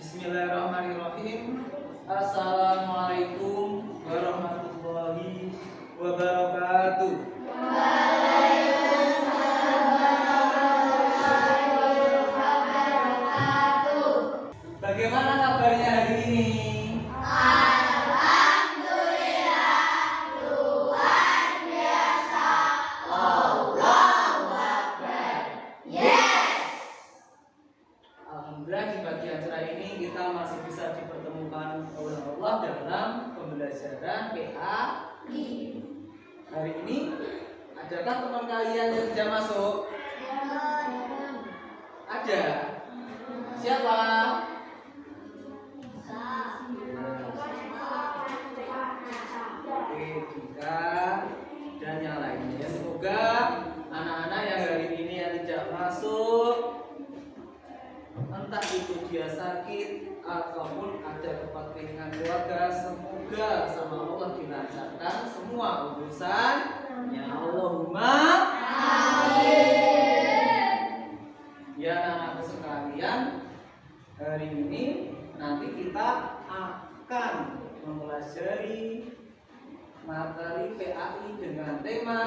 Bismillahirrahmanirrahim. Assalamualaikum warahmatullahi wabarakatuh. Bagaimana kabarnya hari ini? Alhamdulillah di pagi acara ini kita masih bisa dipertemukan oleh Allah dalam pembelajaran PAI. Hari ini adakah teman kalian yang sudah masuk? Ada. Siapa? Oke, Dika dan yang lainnya. Semoga anak-anak yang hari ini yang tidak masuk, entah itu dia sakit ataupun ada kepentingan keluarga, semoga sama Allah dilancarkan semua urusannya. Allahumma amin. Ya anak-anakku sekalian, hari ini nanti kita akan mempelajari materi PAI dengan tema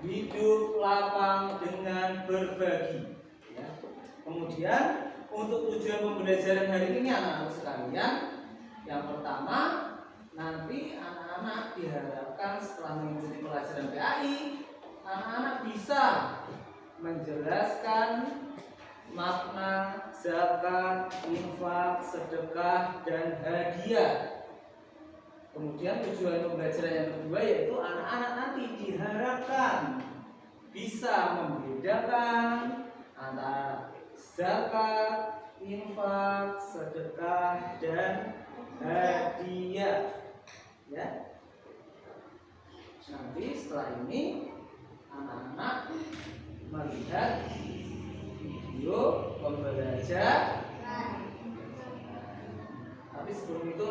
hidup lapang dengan berbagi. Ya. Kemudian untuk tujuan pembelajaran hari ini anak-anak sekalian, yang pertama nanti anak-anak diharapkan setelah mengikuti pelajaran PAI, anak-anak bisa menjelaskan makna zakat, infak, sedekah, dan hadiah. Kemudian tujuan pembelajaran yang kedua yaitu anak-anak nanti diharapkan bisa membedakan antara zakat, infak, sedekah, dan hadiah. Ya. Nanti setelah ini anak-anak melihat video pembelajaran. Tapi sebelum itu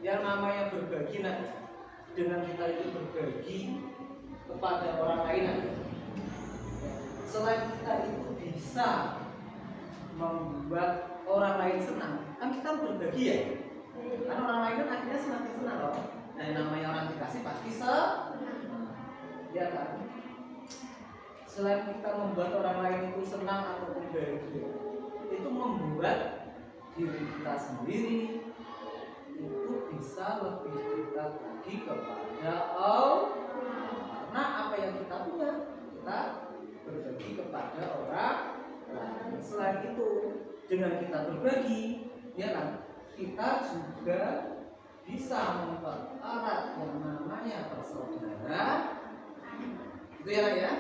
yang namanya berbagi dengan kita itu berbagi kepada orang lain. Selain kita itu bisa membuat orang lain senang, kan kita berbagi ya. Kan orang lain kan akhirnya senang loh. Nah, yang namanya orang dikasih pasti senang, ya kan? Selain kita membuat orang lain itu senang ataupun bahagia, itu membuat diri kita sendiri itu bisa lebih kita bagi kepada Allah. Karena apa yang kita punya kita berbagi kepada orang lain. Selain itu, dengan kita berbagi, ya kan, kita juga bisa mempererat yang namanya persaudaraan. Itu ya kan ya.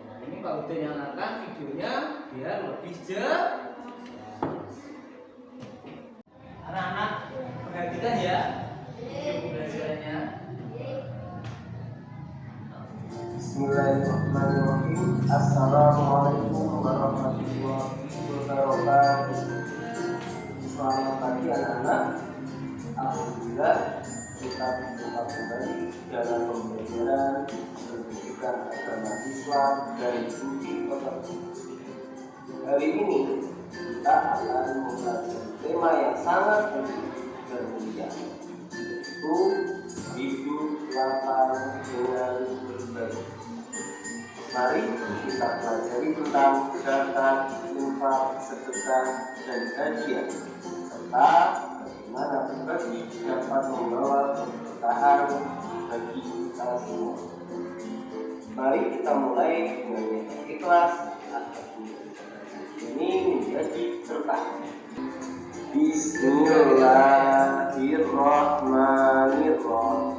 Nah, ini Pak Udin yang akan videonya biar lebih jelas. Anak-anak perhatikan ya video pembelajarannya. Bismillahirrahmanirrahim. Assalamualaikum warahmatullahi wabarakatuh. Selamat pagi anak-anak. Alhamdulillah kita berjumpa kembali dalam pembelajaran pendidikan agama Islam dari Budi Kota. Hari ini kita akan mempelajari tema yang sangat bermulia, yaitu hidup lapang dengan berbagi. Mari kita pelajari tentang zakat, infak, sedekah, dan hadiah, serta bagaimana berbagi dapat membawa keberkahan bagi kita semua. Mari kita mulai dengan yang ikhlas agar ini menjadi berkah. Bismillahirrahmanirrahim.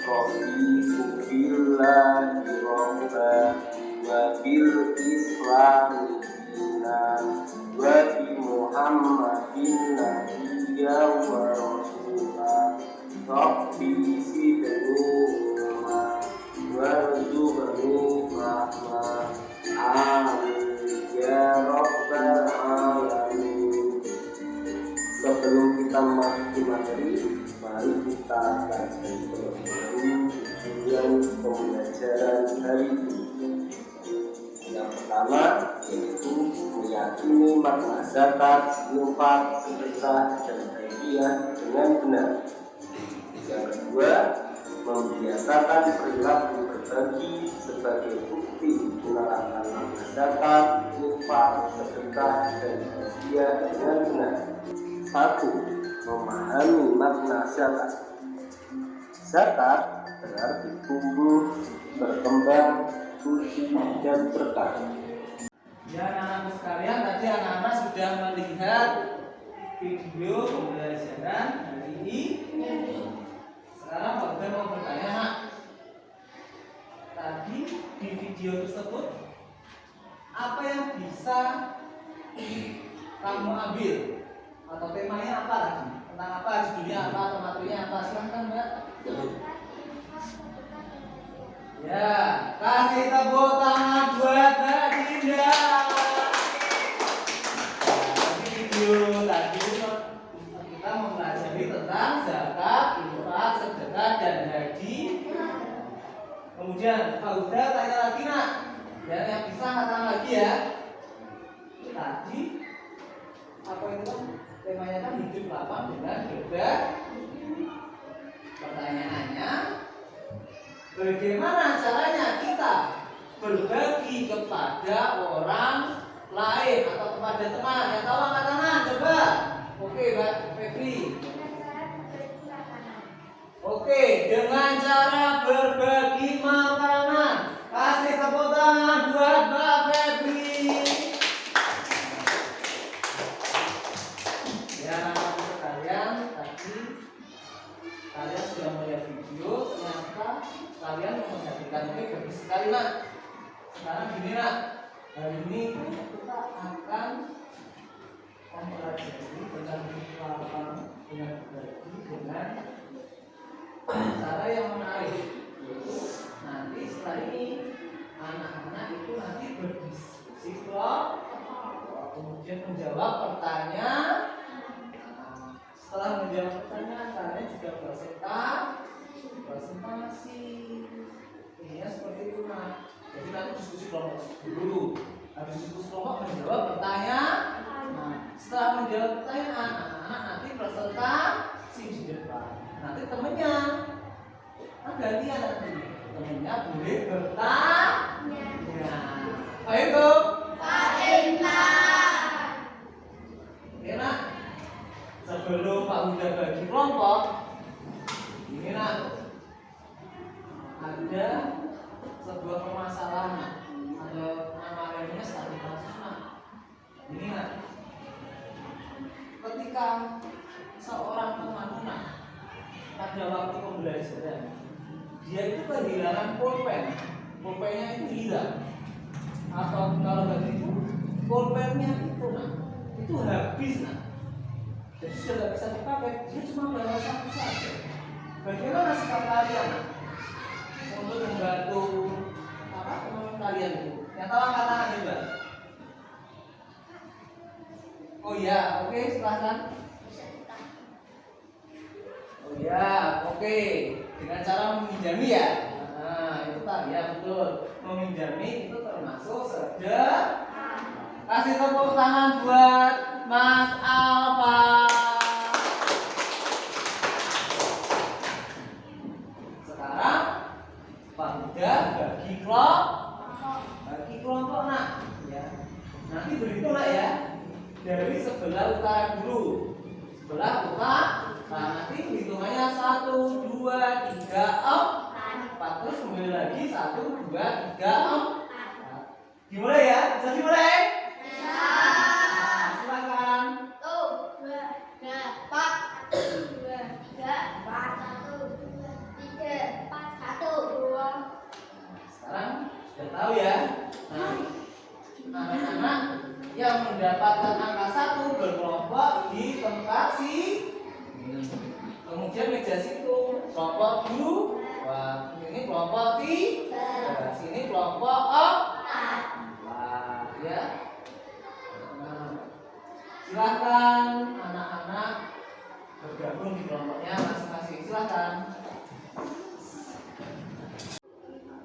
Raditu billahi robba wa bil islami dinan wa bi Muhammadin nabiyya wa rasulah. Rabbi zidni ilma warzuqni fahma. Amin ya rabbal alamin. Sebelum kita memasuki materi, mari kita kaji terlebih dahulu tujuan pembelajaran hari ini. Yang pertama yaitu meyakini makna zakat, infak, sedekah, dan hadiah dengan benar. Yang kedua, membiasakan perilaku berbagi sebagai bukti menerapkan makna zakat, infak, sedekah, dan hadiah dengan benar. 1. Memahami makna zakat. Zakat berarti tumbuh, berkembang, suci, dan berkah. Ya anak-anak sekalian, tadi anak-anak sudah melihat video pembelajaran hari ini. Sekarang Bapak mau bertanya, nak. Tadi di video tersebut apa yang bisa kamu ambil? Atau temanya apa tadi? Tentang apa? Judulnya apa? Atau materinya apa? Silahkan Mbak. Ya, kasih tepuk tangan buat Mbak Dinda. Video tadi kita mempelajari tentang zakat, infak, sedekah, dan haji. Kemudian Pak Huda tanya lagi, nak. Dan yang bisa katakan lagi ya. Tadi apa itu? Temanya kan hidup lapang dengan berbagi. Pertanyaannya, bagaimana caranya kita berbagi kepada orang lain atau kepada teman? Yang tahu angkat tangan, coba. Oke, Mbak Febri. Oke, dengan cara berbagi makanan. Kasih tepuk tangan buat Mbak Febri. Ya, anak-anak sekalian, tadi kalian sudah melihat video, ternyata kalian memperhatikan ini bagus sekali, nak. Sekarang gini, nak. Hari ini kita akan mempelajari tentang lapang dengan berbagi dengan cara yang menarik. Nanti setelah ini anak-anak itu nanti berdiskusi kemudian menjawab pertanyaan. Setelah menjawab pertanyaan, kalian juga presentasi. Ini seperti itu, nah. Jadi nanti diskusi kelompok dulu. Habis diskusi kelompok menjawab pertanyaan. Nah, setelah menjawab pertanyaan, anak-anak nanti presentasi di depan. Nanti temennya, kan gantian nanti. Temennya boleh bertanya. Ayo tuh. Oke, nak. Sebelum Pak Huda bagi kelompok, ini, nak, ada sebuah permasalahan. Ada nama lainnya studi kasus, nak. Ini, nak, ketika seorang pemandu pada waktu pembelajaran, dia itu kehilangan pulpen. Pulpennya itu hilang. Atau kalau begitu, pulpennya itu, nak, itu habis, nak. Jadi sudah tidak bisa dipakai, dia cuma bawa satu saja. Bagaimana sikap kalian, nak, untuk membantu teman kalian itu? Yang tahu angkat tangan juga. Oh iya, oke, silahkan. Oh iya, oke. Dengan cara meminjami ya. Nah, itu tadi ya, betul. Meminjami itu termasuk sedekah. Kasih tepuk tangan buat Mas Alfa. Sekarang Pak Huda bagi kelompok, nak. Ya. Nanti berhitung, nak, ya. Dari sebelah utara dulu. Sebelah utara. Nah, nanti hitungannya 1, 2, 3, 4. Terus kembali lagi 1, 2, 3, 4. Dimulai ya? Bisa dimulai? Silakan. 1, 2, 3, 4, 2, 3, 4, 1, 2, 3, 4, 1, 2. Sekarang sudah tahu ya. Nah, anak-anak yang mendapatkan angka 1 berkelompok di tempat kemudian meja situ kelompok 2, ini kelompok 3, sini kelompok 4. Ya. Nah, silakan anak-anak bergabung di kelompoknya masing-masing. Silakan.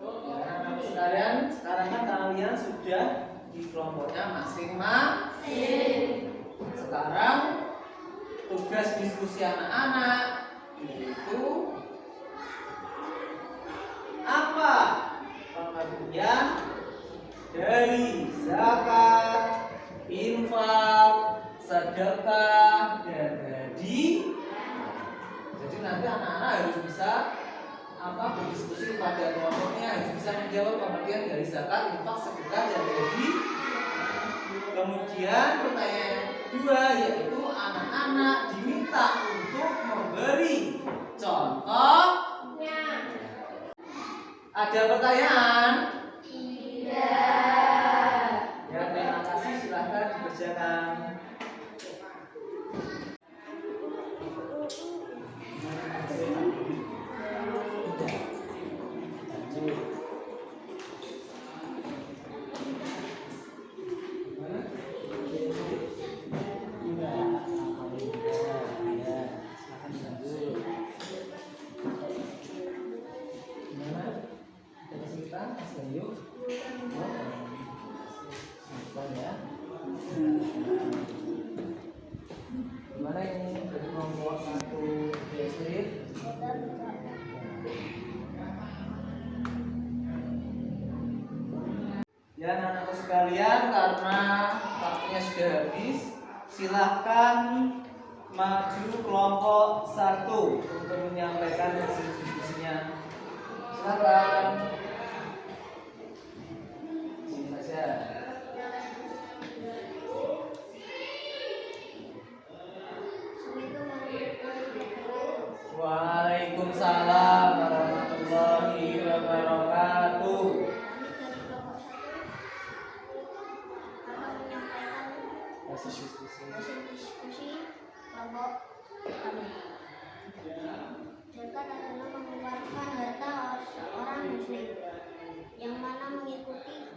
Ya, anak-anak sekalian, sekarang kan kalian sudah di kelompoknya masing-masing. Sekarang tugas diskusi anak-anak yaitu apa pengertian dari zakat, infak, sedekah, dan haji. Jadi nanti anak-anak harus bisa berdiskusi pada kelompoknya, harus bisa menjawab pengertian dari zakat, infak, sedekah, dan haji. Kemudian pertanyaan kedua yaitu anak-anak diminta untuk memberi contohnya. Ada pertanyaan? Tidak. Ya, terima kasih. Silahkan dikerjakan. Gimana ini dari kelompok 1 SD? Ya anak-anakku sekalian, karena waktunya sudah habis, silahkan maju kelompok 1 untuk menyampaikan hasil diskusinya. Silahkan. Sini saja. Waalaikumsalam warahmatullahi wabarakatuh. Hasil Diskusi kelompok kami. Zakat adalah mengeluarkan harta seorang muslim yang mana mengikuti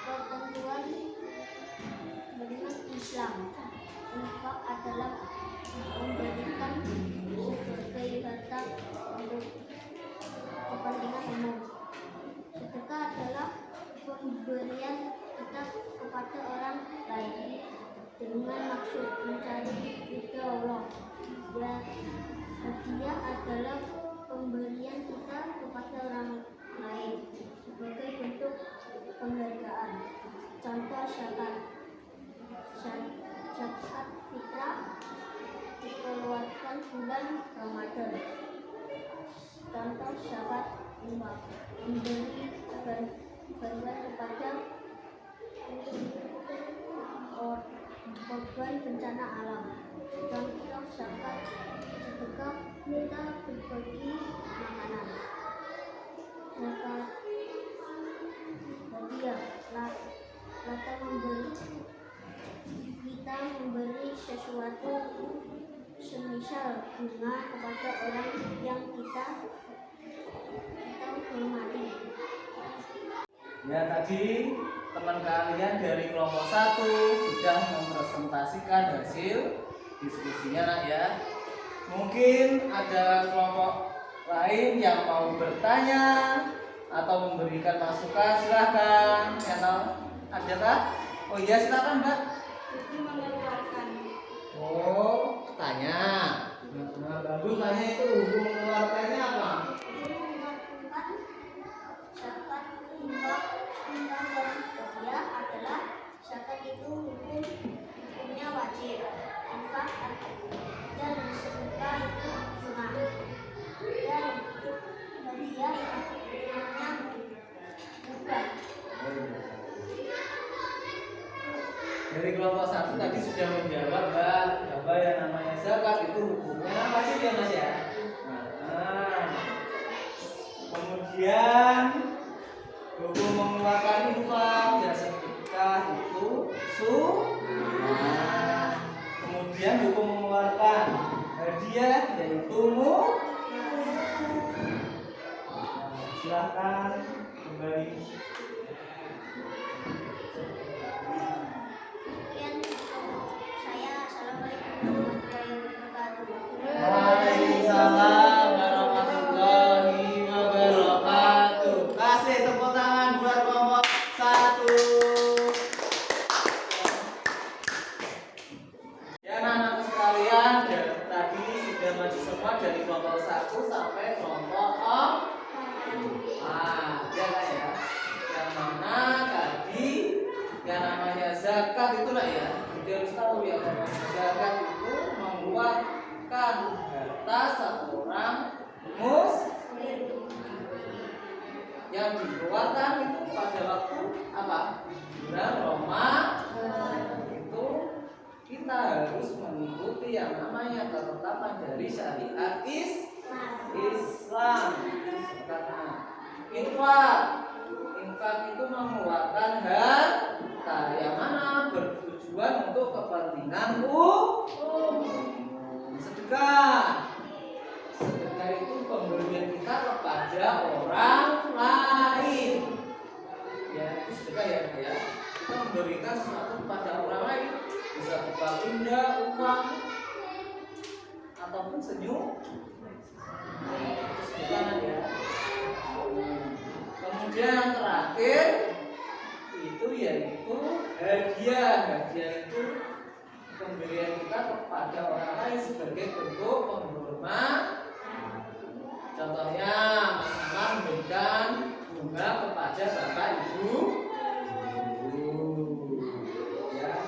ketentuan dengan Islam. Infak adalah memberikan sebagai harta untuk kepentingan umum. Sedekah adalah pemberian kita kepada orang lain dengan maksud mencari ridha Allah. Dan hadiah adalah pemberian kita kepada orang lain sebagai bentuk penghargaan. Contoh zakat. Zakat fitrah dikeluarkan bulan Ramadan. Contoh zakat infak memberi bantuan kepada korban bencana alam. Contoh zakat sedekah kita berbagi makanan. Zakat hadiah kita memberi sesuatu semisal bunga kepada orang yang kita hormati. Ya, tadi teman kalian dari kelompok 1 sudah mempresentasikan hasil diskusinya nak ya. Mungkin ada kelompok lain yang mau bertanya atau memberikan masukan, silahkan. Channel adakah? Oh iya, silakan Mbak. Mengeluarkan. Oh, tanya. Nah, bagus tanya itu. Hukum mengeluarkannya apa? Mengeluarkan zakat infak dan hadiah adalah zakat itu hukumnya wajib, infak dan sedekah itu sunnah, dan hadiah itu hukumnya mubah. Dari kelompok 1 tadi sudah menjawab Mbak, apa yang namanya zakat itu hukumnya wajib ya Mas ya. Nah, kemudian hukum mengeluarkan infak dan sedekah itu sunnah. Kemudian hukum mengeluarkan hadiah yaitu silahkan kembali. Waalaikumsalam warahmatullahi wabarakatuh. Kasih tepuk tangan buat kelompok 1. Yang namanya zakat itu lah ya, kita harus tahu ya, zakat itu mengeluarkan harta satu orang muslim. Yang dikeluarkan itu pada waktu apa? Bulan Ramadan. Itu kita harus mengikuti yang namanya ketetapan dari syariat Islam. Karena infak itu mengeluarkan harta yang mana bertujuan untuk kepentingan umum. Sedekah itu pemberian kita kepada orang lain. Ya, itu sedekah ya, ya. Kita memberikan sesuatu kepada orang lain, bisa berupa benda, uang, ataupun senyum. Itu sedekah ya. Kemudian yang terakhir itu yaitu hadiah. Hadiah itu pemberian kita kepada orang lain sebagai bentuk penghormatan. Contohnya bersama memberikan bunga kepada bapak ibu. Ya,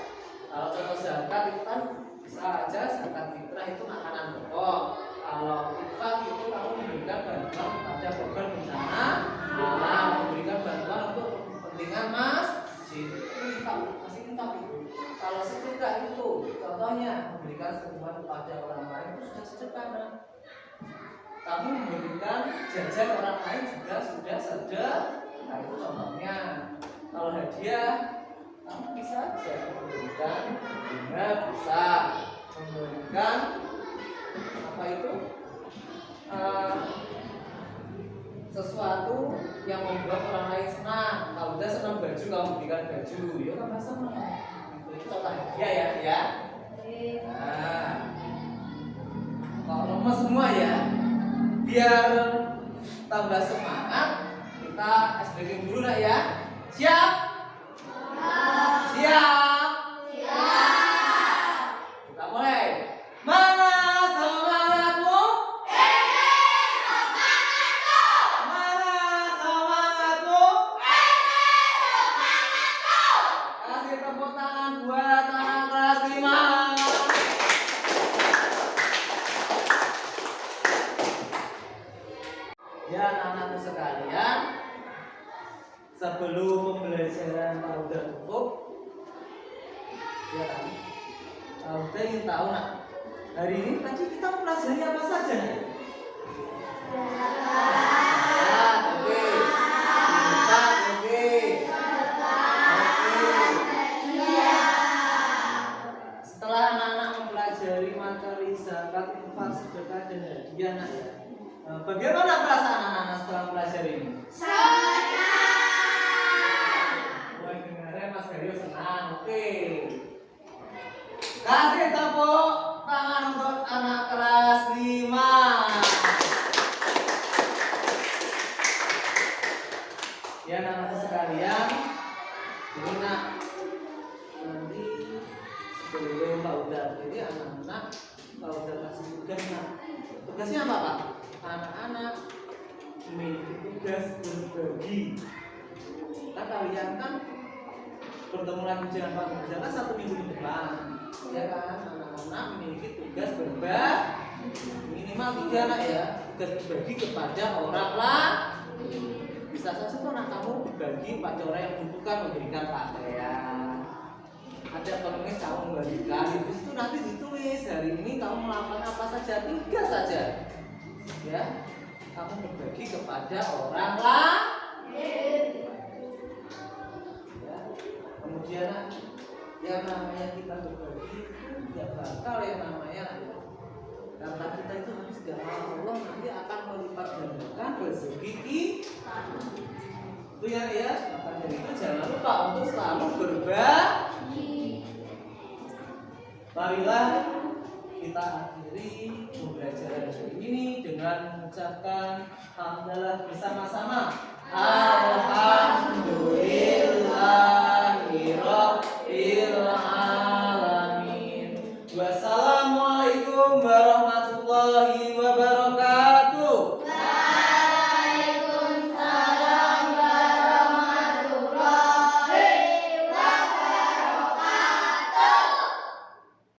kalau contoh zakat itu kan bisa aja zakat fitrah itu makanan pokok. Kalau infak itu kamu memberikan bantuan kepada korban bencana alam, memberikan bantuan untuk kepentingan masjid. Masih infak itu. Kalau sedekah itu contohnya memberikan bantuan kepada orang lain itu sudah sedekah. Kamu memberikan jajan orang lain juga sudah sedekah. Nah itu contohnya. Kalau hadiah kamu bisa saja memberikan bunga, bisa memberikan apa itu sesuatu yang membuat orang lain senang. Kalau udah senang baju kamu berikan baju, ya kan senang. Itu contoh hadiah ya. Nah, kalau lemes semua ya, biar tambah semangat kita SBG dulu nak ya. Siap? Siap. Kita mulai. Mana semangatmu? Mana semangatmu? Kasih tepuk tangan buat anak kelas 5. Ya anak-anakku sekalian, sebelum pembelajaran udah tutup, ya kan? Udah ingin tahu nak, hari ini tadi kita pelajari apa saja nih? Oke. Setelah anak-anak mempelajari materi zakat, infak, sedekah dan hadiah nak ya. Bagaimana perasaan anak-anak setelah mempelajari ini? Wah, dengarnya Mas Gario senang. Oke. Kasih tepuk tangan untuk anak kelas 5. Ya anak-anak sekalian, ini nak nanti sebelum Pak Uda, jadi anak-anak Pak Uda kasih tugas nak. Tugasnya apa Pak? Anak-anak memiliki tugas berbagi. Kan kalian kan bertemu lagi dengan Pak Uda kan 1 minggu ke depan. Ya kan, anak-anak memiliki tugas berbagi minimal 3 anak ya, tugas berbagi kepada orang lain. Bisa saja tuh anak kamu berbagi pada orang yang membutuhkan, memberikan pakaian. Ada pengemis kamu membagikan, di situ nanti ditulis hari ini kamu melakukan apa saja, 3 saja. Ya, kamu berbagi kepada orang lain. Ya, kemudian yang namanya kita berbagi tidak bakal yang namanya karena kita itu harus gampang Allah nanti akan melipat gandakan rezeki kita. Itu ya, maka dari itu jangan lupa untuk selalu berbagi. Marilah kita akhiri pembelajaran hari ini dengan mengucapkan alhamdulillah bersama-sama. Alhamdulillahirabbil alamin. Wassalamualaikum warahmatullahi